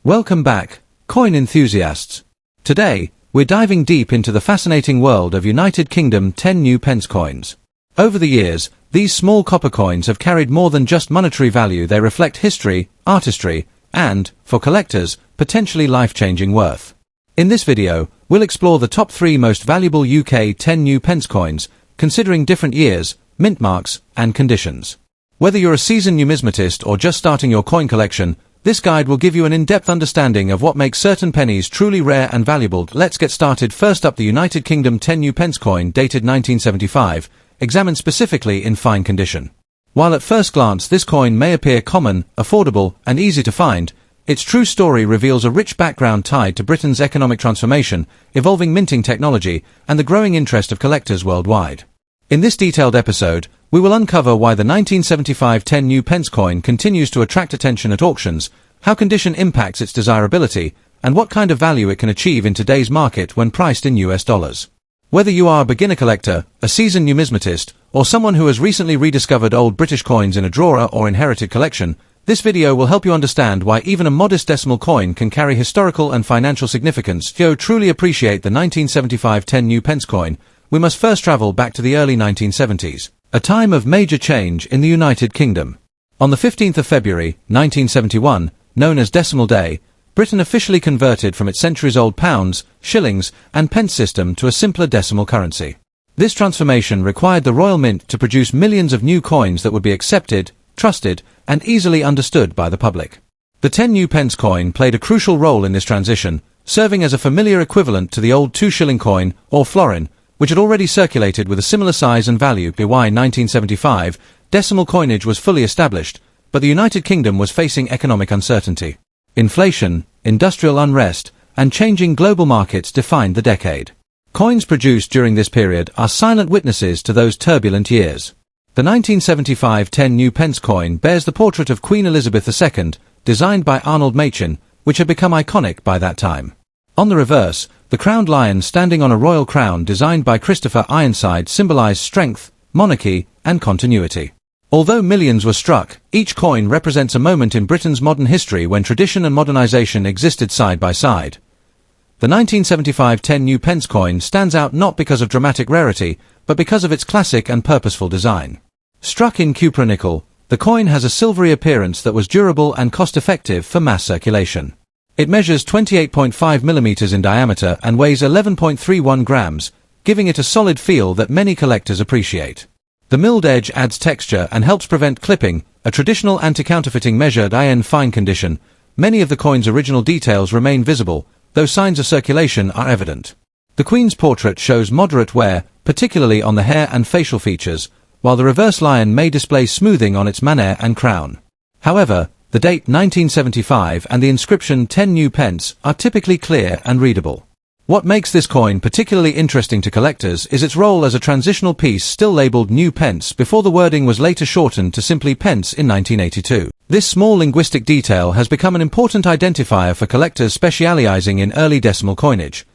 Welcome back, coin enthusiasts. Today, we're diving deep into the fascinating world of United Kingdom 10 new pence coins. Over the years, these small copper coins have carried more than just monetary value. They reflect history, artistry, and, for collectors, potentially life-changing worth. In this video, we'll explore the top 3 most valuable UK 10 new pence coins, considering different years, mint marks, and conditions. Whether you're a seasoned numismatist or just starting your coin collection, this guide will give you an in-depth understanding of what makes certain pennies truly rare and valuable. Let's get started. First up, the United Kingdom 10 new pence coin, dated 1975, examined specifically in fine condition. While at first glance this coin may appear common, affordable, and easy to find, its true story reveals a rich background tied to Britain's economic transformation, evolving minting technology, and the growing interest of collectors worldwide. In this detailed episode, we will uncover why the 1975 10 new pence coin continues to attract attention at auctions, how condition impacts its desirability, and what kind of value it can achieve in today's market when priced in US dollars. Whether you are a beginner collector, a seasoned numismatist, or someone who has recently rediscovered old British coins in a drawer or inherited collection, this video will help you understand why even a modest decimal coin can carry historical and financial significance. To truly appreciate the 1975 10 new pence coin, we must first travel back to the early 1970s, a time of major change in the United Kingdom. On the 15th of February, 1971, known as Decimal Day, Britain officially converted from its centuries-old pounds, shillings, and pence system to a simpler decimal currency. This transformation required the Royal Mint to produce millions of new coins that would be accepted, trusted, and easily understood by the public. The 10 new pence coin played a crucial role in this transition, serving as a familiar equivalent to the old 2-shilling coin, or florin, which had already circulated with a similar size and value. By 1975, decimal coinage was fully established, but the United Kingdom was facing economic uncertainty. Inflation, industrial unrest, and changing global markets defined the decade. Coins produced during this period are silent witnesses to those turbulent years. The 1975 10 new pence coin bears the portrait of Queen Elizabeth II, designed by Arnold Machin, which had become iconic by that time. On the reverse, the crowned lion standing on a royal crown designed by Christopher Ironside symbolized strength, monarchy, and continuity. Although millions were struck, each coin represents a moment in Britain's modern history when tradition and modernization existed side by side. The 1975 10 new pence coin stands out not because of dramatic rarity, but because of its classic and purposeful design. Struck in cupronickel, the coin has a silvery appearance that was durable and cost-effective for mass circulation. It measures 28.5 mm in diameter and weighs 11.31 grams, giving it a solid feel that many collectors appreciate. The milled edge adds texture and helps prevent clipping, a traditional anti-counterfeiting measure. In fine condition, many of the coin's original details remain visible, though signs of circulation are evident. The Queen's portrait shows moderate wear, particularly on the hair and facial features, while the reverse lion may display smoothing on its manner and crown. However, the date 1975 and the inscription 10 new pence are typically clear and readable. What makes this coin particularly interesting to collectors is its role as a transitional piece still labeled new pence before the wording was later shortened to simply pence in 1982. This small linguistic detail has become an important identifier for collectors specializing in early decimal coinage.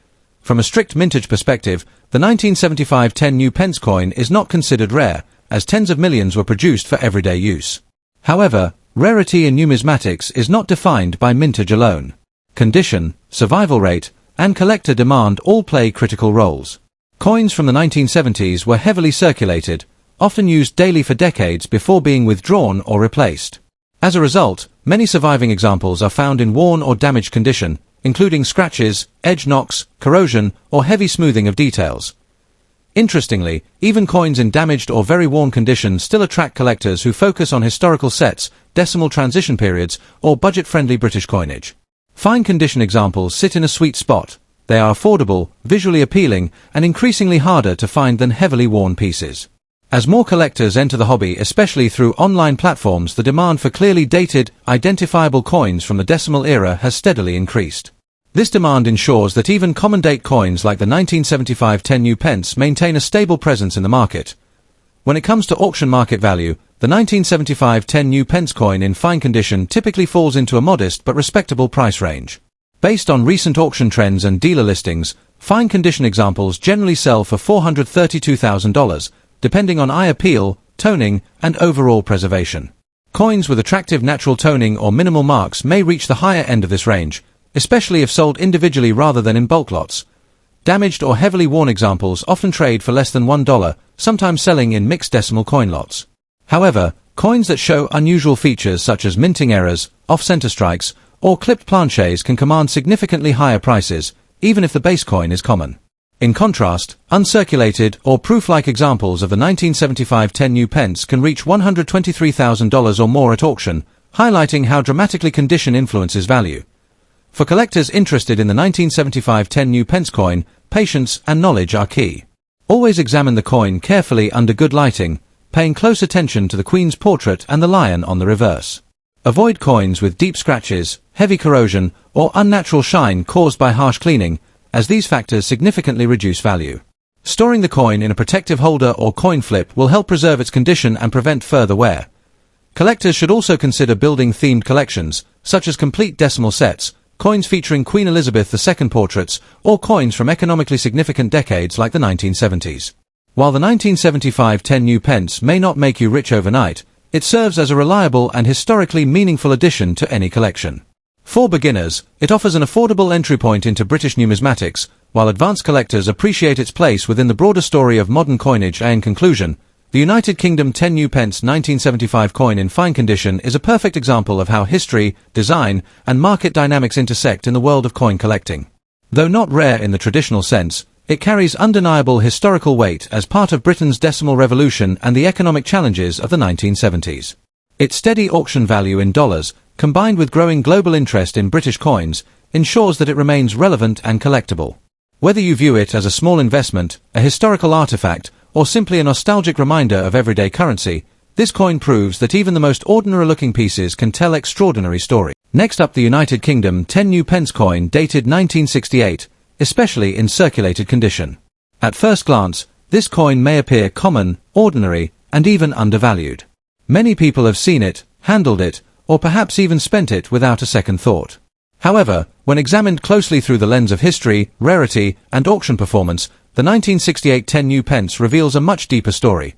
From a strict mintage perspective, the 1975 10 new pence coin is not considered rare, as tens of millions were produced for everyday use. However, rarity in numismatics is not defined by mintage alone. Condition, survival rate, and collector demand all play critical roles. Coins from the 1970s were heavily circulated, often used daily for decades before being withdrawn or replaced. As a result, many surviving examples are found in worn or damaged condition, including scratches, edge knocks, corrosion, or heavy smoothing of details. Interestingly, even coins in damaged or very worn condition still attract collectors who focus on historical sets, decimal transition periods, or budget-friendly British coinage. Fine condition examples sit in a sweet spot. They are affordable, visually appealing, and increasingly harder to find than heavily worn pieces. As more collectors enter the hobby, especially through online platforms, the demand for clearly dated, identifiable coins from the decimal era has steadily increased. This demand ensures that even common-date coins like the 1975 10 new pence maintain a stable presence in the market. When it comes to auction market value, the 1975 10 new pence coin in fine condition typically falls into a modest but respectable price range. Based on recent auction trends and dealer listings, fine condition examples generally sell for $432,000, depending on eye appeal, toning, and overall preservation. Coins with attractive natural toning or minimal marks may reach the higher end of this range, especially if sold individually rather than in bulk lots. Damaged or heavily worn examples often trade for less than $1, sometimes selling in mixed decimal coin lots. However, coins that show unusual features such as minting errors, off-center strikes, or clipped planchets can command significantly higher prices, even if the base coin is common. In contrast, uncirculated or proof-like examples of the 1975 10 new pence can reach $123,000 or more at auction, highlighting how dramatically condition influences value. For collectors interested in the 1975 10 new pence coin, patience and knowledge are key. Always examine the coin carefully under good lighting, paying close attention to the Queen's portrait and the lion on the reverse. Avoid coins with deep scratches, heavy corrosion, or unnatural shine caused by harsh cleaning, as these factors significantly reduce value. Storing the coin in a protective holder or coin flip will help preserve its condition and prevent further wear. Collectors should also consider building themed collections, such as complete decimal sets, coins featuring Queen Elizabeth II portraits, or coins from economically significant decades like the 1970s. While the 1975 10 new pence may not make you rich overnight, it serves as a reliable and historically meaningful addition to any collection. For beginners, it offers an affordable entry point into British numismatics, while advanced collectors appreciate its place within the broader story of modern coinage. In conclusion, the United Kingdom 10 new pence 1975 coin in fine condition is a perfect example of how history, design, and market dynamics intersect in the world of coin collecting. Though not rare in the traditional sense, it carries undeniable historical weight as part of Britain's decimal revolution and the economic challenges of the 1970s. Its steady auction value in dollars, combined with growing global interest in British coins, ensures that it remains relevant and collectible. Whether you view it as a small investment, a historical artifact, or simply a nostalgic reminder of everyday currency, this coin proves that even the most ordinary-looking pieces can tell extraordinary stories. Next up, the United Kingdom 10 new pence coin dated 1968, especially in circulated condition. At first glance, this coin may appear common, ordinary, and even undervalued. Many people have seen it, handled it, or perhaps even spent it without a second thought. However, when examined closely through the lens of history, rarity, and auction performance, the 1968 10 new pence reveals a much deeper story.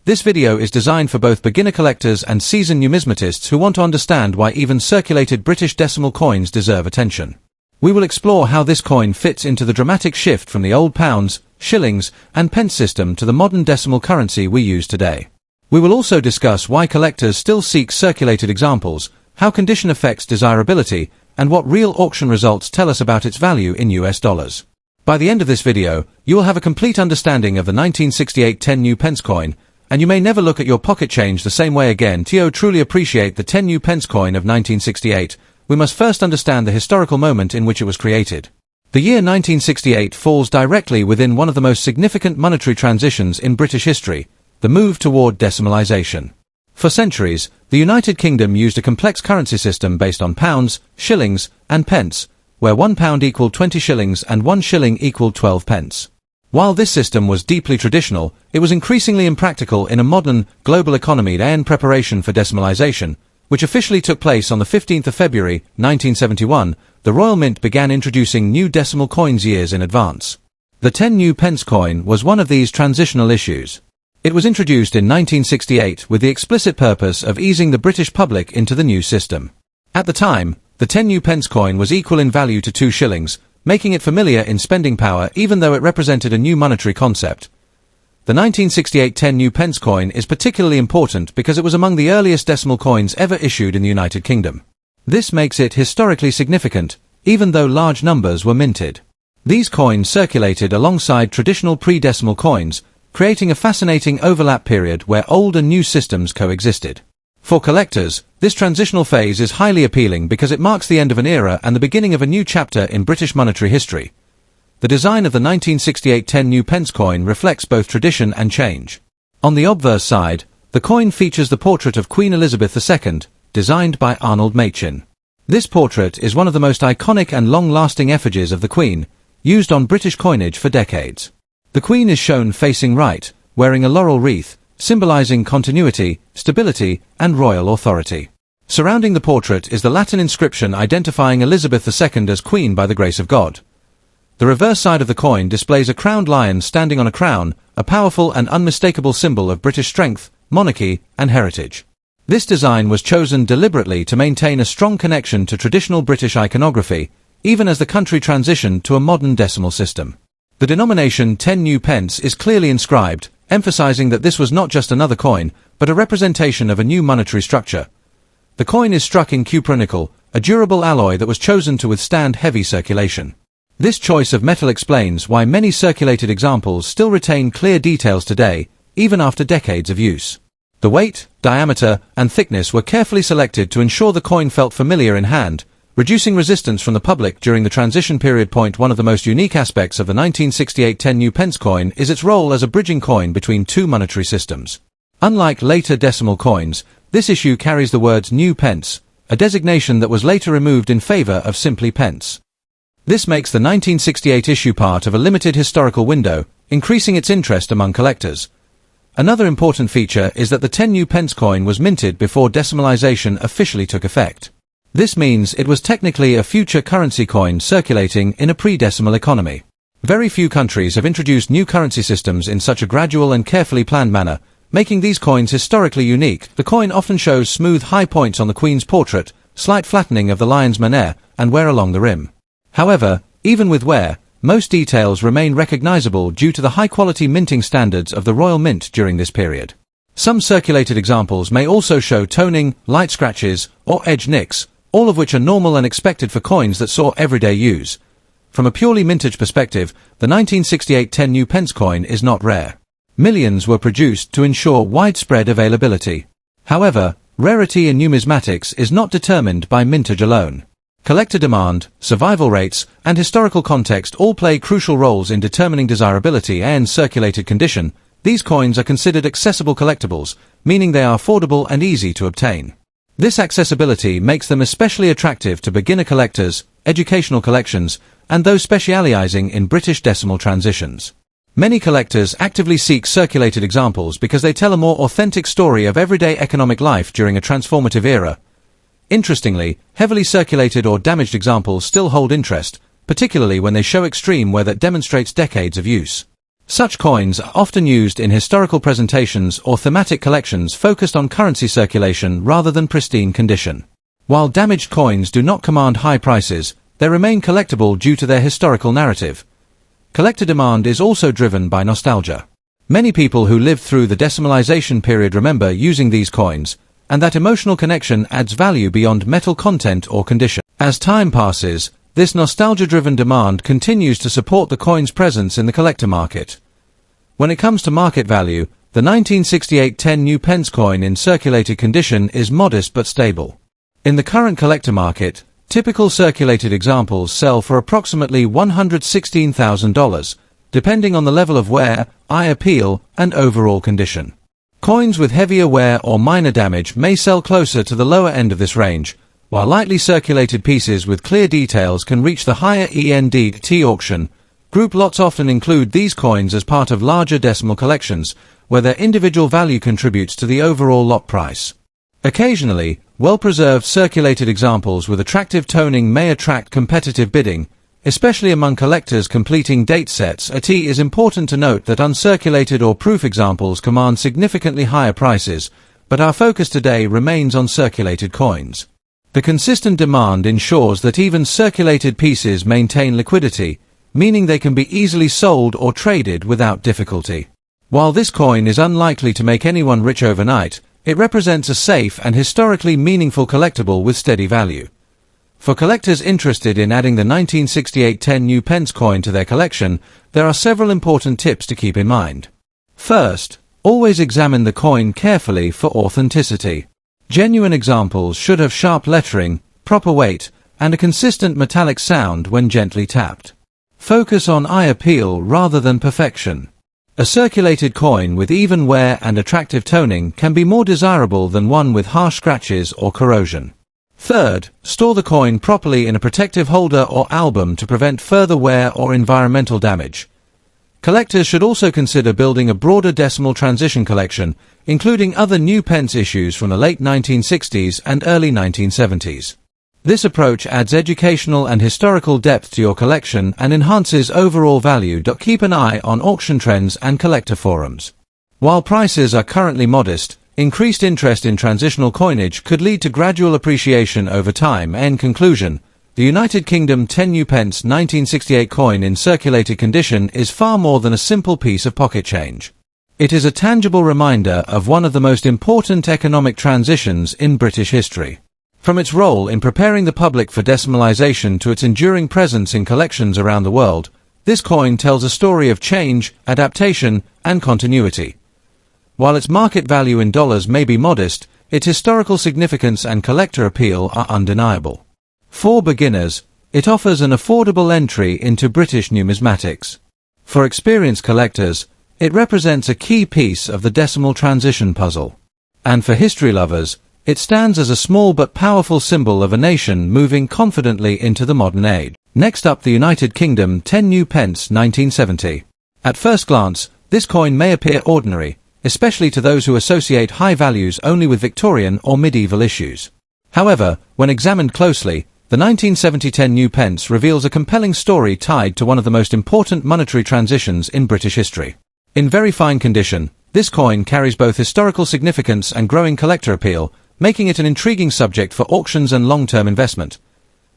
This video is designed for both beginner collectors and seasoned numismatists who want to understand why even circulated British decimal coins deserve attention. We will explore how this coin fits into the dramatic shift from the old pounds, shillings, and pence system to the modern decimal currency we use today. We will also discuss why collectors still seek circulated examples, how condition affects desirability, and what real auction results tell us about its value in US dollars. By the end of this video, you will have a complete understanding of the 1968 10 new pence coin, and you may never look at your pocket change the same way again. To truly appreciate the 10 new pence coin of 1968, we must first understand the historical moment in which it was created. The year 1968 falls directly within one of the most significant monetary transitions in British history, the move toward decimalisation. For centuries, the United Kingdom used a complex currency system based on pounds, shillings, and pence, where £1 equaled 20 shillings and 1 shilling equaled 12 pence. While this system was deeply traditional, it was increasingly impractical in a modern, global economy. In preparation for decimalisation, which officially took place on the 15th of February, 1971, the Royal Mint began introducing new decimal coins years in advance. The 10 new pence coin was one of these transitional issues. It was introduced in 1968 with the explicit purpose of easing the British public into the new system. At the time, the 10 new pence coin was equal in value to 2 shillings, making it familiar in spending power even though it represented a new monetary concept. The 1968 10 new pence coin is particularly important because it was among the earliest decimal coins ever issued in the United Kingdom. This makes it historically significant, even though large numbers were minted. These coins circulated alongside traditional pre-decimal coins, creating a fascinating overlap period where old and new systems coexisted. For collectors, this transitional phase is highly appealing because it marks the end of an era and the beginning of a new chapter in British monetary history. The design of the 1968 10 new pence coin reflects both tradition and change. On the obverse side, the coin features the portrait of Queen Elizabeth II, designed by Arnold Machin. This portrait is one of the most iconic and long-lasting effigies of the Queen, used on British coinage for decades. The Queen is shown facing right, wearing a laurel wreath, symbolizing continuity, stability, and royal authority. Surrounding the portrait is the Latin inscription identifying Elizabeth II as Queen by the grace of God. The reverse side of the coin displays a crowned lion standing on a crown, a powerful and unmistakable symbol of British strength, monarchy, and heritage. This design was chosen deliberately to maintain a strong connection to traditional British iconography, even as the country transitioned to a modern decimal system. The denomination 10 new pence is clearly inscribed, emphasizing that this was not just another coin, but a representation of a new monetary structure. The coin is struck in cupronickel, a durable alloy that was chosen to withstand heavy circulation. This choice of metal explains why many circulated examples still retain clear details today, even after decades of use. The weight, diameter, and thickness were carefully selected to ensure the coin felt familiar in hand, reducing resistance from the public during the transition period. One of the most unique aspects of the 1968 10 new pence coin is its role as a bridging coin between two monetary systems. Unlike later decimal coins, this issue carries the words new pence, a designation that was later removed in favor of simply pence. This makes the 1968 issue part of a limited historical window, increasing its interest among collectors. Another important feature is that the 10 new pence coin was minted before decimalization officially took effect. This means it was technically a future currency coin circulating in a pre-decimal economy. Very few countries have introduced new currency systems in such a gradual and carefully planned manner, making these coins historically unique. The coin often shows smooth high points on the Queen's portrait, slight flattening of the lion's manner, and wear along the rim. However, even with wear, most details remain recognizable due to the high-quality minting standards of the Royal Mint during this period. Some circulated examples may also show toning, light scratches, or edge nicks, all of which are normal and expected for coins that saw everyday use. From a purely mintage perspective, the 1968 10 new pence coin is not rare. Millions were produced to ensure widespread availability. However, rarity in numismatics is not determined by mintage alone. Collector demand, survival rates, and historical context all play crucial roles in determining desirability and circulated condition. These coins are considered accessible collectibles, meaning they are affordable and easy to obtain. This accessibility makes them especially attractive to beginner collectors, educational collections, and those specializing in British decimal transitions. Many collectors actively seek circulated examples because they tell a more authentic story of everyday economic life during a transformative era. Interestingly, heavily circulated or damaged examples still hold interest, particularly when they show extreme wear that demonstrates decades of use. Such coins are often used in historical presentations or thematic collections focused on currency circulation rather than pristine condition. While damaged coins do not command high prices, they remain collectible due to their historical narrative. Collector demand is also driven by nostalgia. Many people who lived through the decimalization period remember using these coins, and that emotional connection adds value beyond metal content or condition. As time passes, this nostalgia-driven demand continues to support the coin's presence in the collector market. When it comes to market value, the 1968 10 new pence coin in circulated condition is modest but stable. In the current collector market, typical circulated examples sell for approximately $116,000, depending on the level of wear, eye appeal, and overall condition. Coins with heavier wear or minor damage may sell closer to the lower end of this range, while lightly circulated pieces with clear details can reach the higher end. Auction. Group lots often include these coins as part of larger decimal collections, where their individual value contributes to the overall lot price. Occasionally, well-preserved circulated examples with attractive toning may attract competitive bidding, especially among collectors completing date sets. It is important to note that uncirculated or proof examples command significantly higher prices, but our focus today remains on circulated coins. The consistent demand ensures that even circulated pieces maintain liquidity, meaning they can be easily sold or traded without difficulty. While this coin is unlikely to make anyone rich overnight, it represents a safe and historically meaningful collectible with steady value. For collectors interested in adding the 1968 10 new pence coin to their collection, there are several important tips to keep in mind. First, always examine the coin carefully for authenticity. Genuine examples should have sharp lettering, proper weight, and a consistent metallic sound when gently tapped. Focus on eye appeal rather than perfection. A circulated coin with even wear and attractive toning can be more desirable than one with harsh scratches or corrosion. Third, store the coin properly in a protective holder or album to prevent further wear or environmental damage. Collectors should also consider building a broader decimal transition collection, including other new pence issues from the late 1960s and early 1970s. This approach adds educational and historical depth to your collection and enhances overall value. Keep an eye on auction trends and collector forums. While prices are currently modest, Increased interest in transitional coinage could lead to gradual appreciation over time. In conclusion, the United Kingdom 10 new pence 1968 coin in circulated condition is far more than a simple piece of pocket change. It is a tangible reminder of one of the most important economic transitions in British history. From its role in preparing the public for decimalisation to its enduring presence in collections around the world, this coin tells a story of change, adaptation, and continuity. While its market value in dollars may be modest, its historical significance and collector appeal are undeniable. For beginners, it offers an affordable entry into British numismatics. For experienced collectors, it represents a key piece of the decimal transition puzzle. And for history lovers, it stands as a small but powerful symbol of a nation moving confidently into the modern age. Next up, the United Kingdom 10 new pence 1970. At first glance, this coin may appear ordinary, especially to those who associate high values only with Victorian or medieval issues. However, when examined closely, the 1970 10 new pence reveals a compelling story tied to one of the most important monetary transitions in British history. In very fine condition, this coin carries both historical significance and growing collector appeal, making it an intriguing subject for auctions and long-term investment.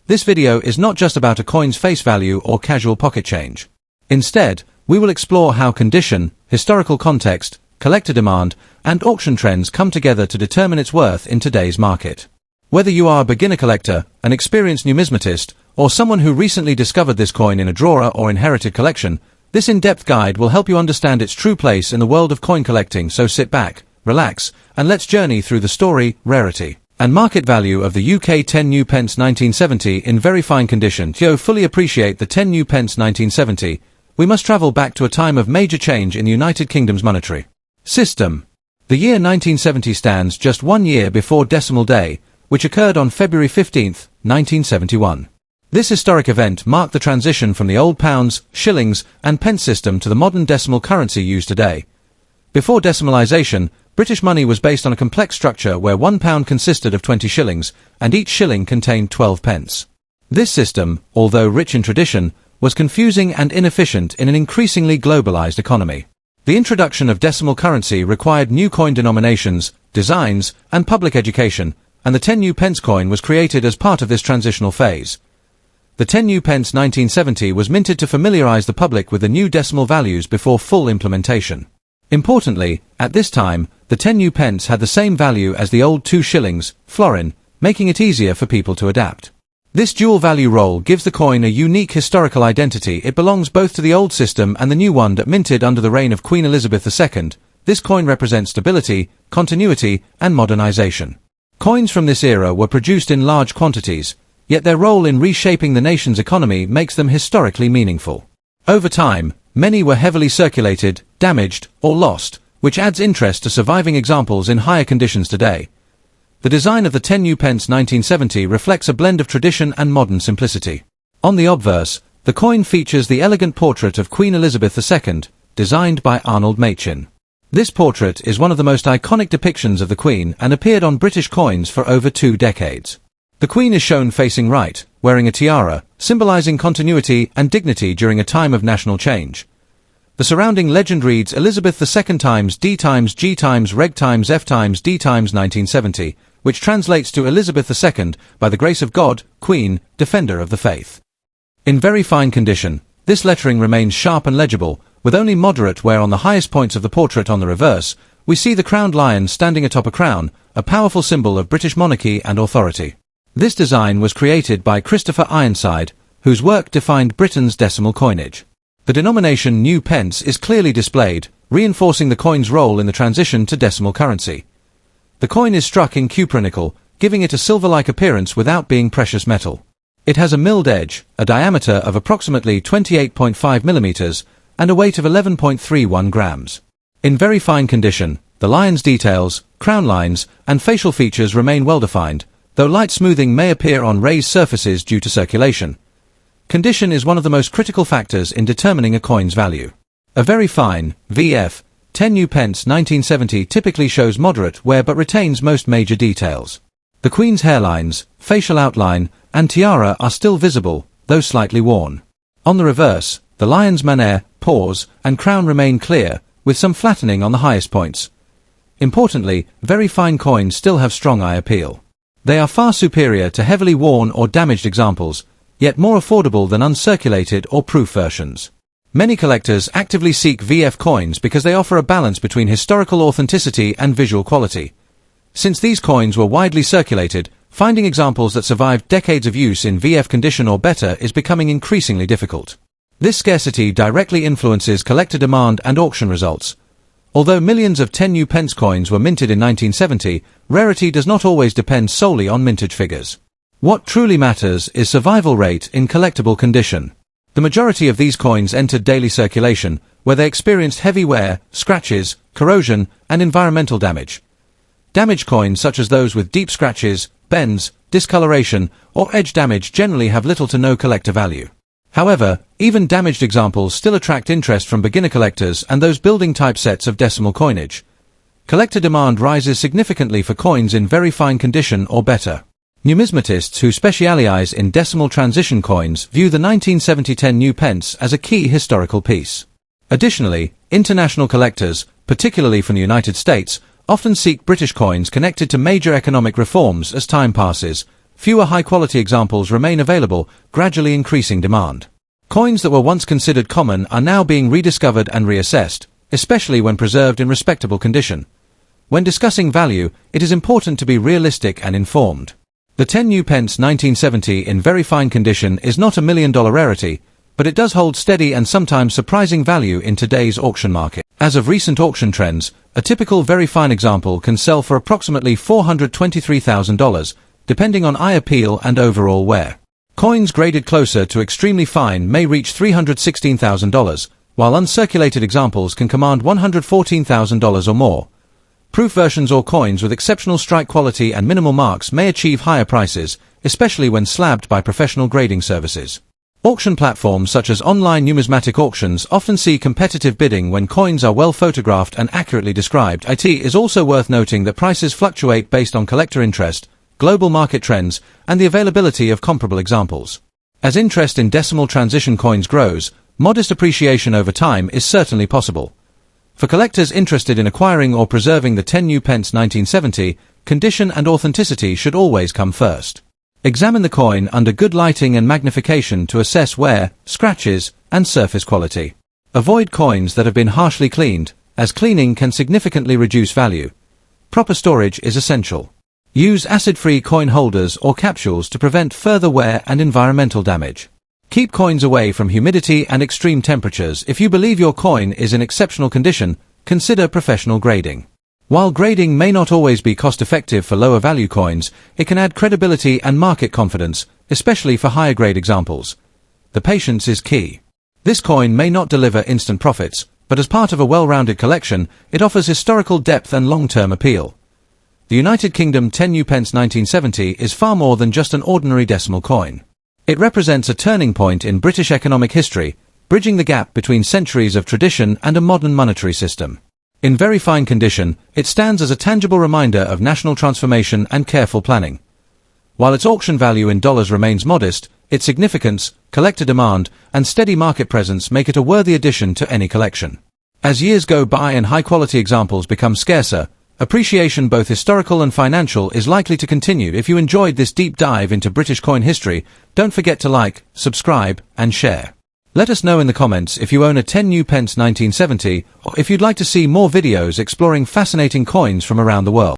This video is not just about a coin's face value or casual pocket change. Instead, we will explore how condition, historical context, collector demand, and auction trends come together to determine its worth in today's market. Whether you are a beginner collector, an experienced numismatist, or someone who recently discovered this coin in a drawer or inherited collection, this in-depth guide will help you understand its true place in the world of coin collecting. So sit back, relax, and let's journey through the story, rarity, and market value of the UK 10 new pence 1970 in very fine condition. To fully appreciate the 10 new pence 1970, we must travel back to a time of major change in the United Kingdom's monetary system. The year 1970 stands just 1 year before Decimal Day, which occurred on February 15, 1971. This historic event marked the transition from the old pounds, shillings, and pence system to the modern decimal currency used today. Before decimalisation, British money was based on a complex structure where £1 consisted of 20 shillings, and each shilling contained 12 pence. This system, although rich in tradition, was confusing and inefficient in an increasingly globalised economy. The introduction of decimal currency required new coin denominations, designs, and public education, and the 10 new pence coin was created as part of this transitional phase. The 10 new pence 1970 was minted to familiarise the public with the new decimal values before full implementation. Importantly, at this time, the 10 new pence had the same value as the old 2 shillings, florin, making it easier for people to adapt. This dual value role gives the coin a unique historical identity. It belongs both to the old system and the new one that minted under the reign of Queen Elizabeth II. This coin represents stability, continuity, and modernization. Coins from this era were produced in large quantities, yet their role in reshaping the nation's economy makes them historically meaningful. Over time, many were heavily circulated, damaged, or lost, which adds interest to surviving examples in higher conditions today. The design of the 10 new pence 1970 reflects a blend of tradition and modern simplicity. On the obverse, the coin features the elegant portrait of Queen Elizabeth II, designed by Arnold Machin. This portrait is one of the most iconic depictions of the Queen and appeared on British coins for over 2 decades. The Queen is shown facing right, wearing a tiara, symbolizing continuity and dignity during a time of national change. The surrounding legend reads Elizabeth II times D times G times Reg times F times D times 1970, which translates to Elizabeth II, by the grace of God, Queen, Defender of the Faith. In very fine condition, this lettering remains sharp and legible, with only moderate wear on the highest points of the portrait. On the reverse, we see the crowned lion standing atop a crown, a powerful symbol of British monarchy and authority. This design was created by Christopher Ironside, whose work defined Britain's decimal coinage. The denomination new pence is clearly displayed, reinforcing the coin's role in the transition to decimal currency. The coin is struck in cupronickel, giving it a silver-like appearance without being precious metal. It has a milled edge, a diameter of approximately 28.5 millimeters, and a weight of 11.31 grams. In very fine condition, the lion's details, crown lines, and facial features remain well-defined, though light smoothing may appear on raised surfaces due to circulation. Condition is one of the most critical factors in determining a coin's value. A very fine, VF, 10 new pence 1970 typically shows moderate wear but retains most major details. The Queen's hairlines, facial outline, and tiara are still visible, though slightly worn. On the reverse, the lion's manner, paws, and crown remain clear, with some flattening on the highest points. Importantly, very fine coins still have strong eye appeal. They are far superior to heavily worn or damaged examples, yet more affordable than uncirculated or proof versions. Many collectors actively seek VF coins because they offer a balance between historical authenticity and visual quality. Since these coins were widely circulated, finding examples that survived decades of use in VF condition or better is becoming increasingly difficult. This scarcity directly influences collector demand and auction results. Although millions of 10 new pence coins were minted in 1970, rarity does not always depend solely on mintage figures. What truly matters is survival rate in collectible condition. The majority of these coins entered daily circulation, where they experienced heavy wear, scratches, corrosion, and environmental damage. Damaged coins such as those with deep scratches, bends, discoloration, or edge damage generally have little to no collector value. However, even damaged examples still attract interest from beginner collectors and those building typesets of decimal coinage. Collector demand rises significantly for coins in very fine condition or better. Numismatists who specialize in decimal transition coins view the 1970 10 new pence as a key historical piece. Additionally, international collectors, particularly from the United States, often seek British coins connected to major economic reforms. As time passes, fewer high-quality examples remain available, gradually increasing demand. Coins that were once considered common are now being rediscovered and reassessed, especially when preserved in respectable condition. When discussing value, it is important to be realistic and informed. The 10 new pence 1970 in very fine condition is not $1 million rarity, but it does hold steady and sometimes surprising value in today's auction market. As of recent auction trends, a typical very fine example can sell for approximately $423,000, depending on eye appeal and overall wear. Coins graded closer to extremely fine may reach $316,000, while uncirculated examples can command $114,000 or more. Proof versions or coins with exceptional strike quality and minimal marks may achieve higher prices, especially when slabbed by professional grading services. Auction platforms such as online numismatic auctions often see competitive bidding when coins are well photographed and accurately described. It is also worth noting that prices fluctuate based on collector interest, global market trends, and the availability of comparable examples. As interest in decimal transition coins grows, modest appreciation over time is certainly possible. For collectors interested in acquiring or preserving the 10 new pence 1970, condition and authenticity should always come first. Examine the coin under good lighting and magnification to assess wear, scratches, and surface quality. Avoid coins that have been harshly cleaned, as cleaning can significantly reduce value. Proper storage is essential. Use acid-free coin holders or capsules to prevent further wear and environmental damage. Keep coins away from humidity and extreme temperatures. If you believe your coin is in exceptional condition, consider professional grading. While grading may not always be cost-effective for lower-value coins, it can add credibility and market confidence, especially for higher-grade examples. The patience is key. This coin may not deliver instant profits, but as part of a well-rounded collection, it offers historical depth and long-term appeal. The United Kingdom 10 new pence 1970 is far more than just an ordinary decimal coin. It represents a turning point in British economic history, bridging the gap between centuries of tradition and a modern monetary system. In very fine condition, it stands as a tangible reminder of national transformation and careful planning. While its auction value in dollars remains modest, its significance, collector demand, and steady market presence make it a worthy addition to any collection. As years go by and high-quality examples become scarcer, appreciation both historical and financial is likely to continue. If you enjoyed this deep dive into British coin history, don't forget to like, subscribe, and share. Let us know in the comments if you own a 10 new pence 1970, or if you'd like to see more videos exploring fascinating coins from around the world.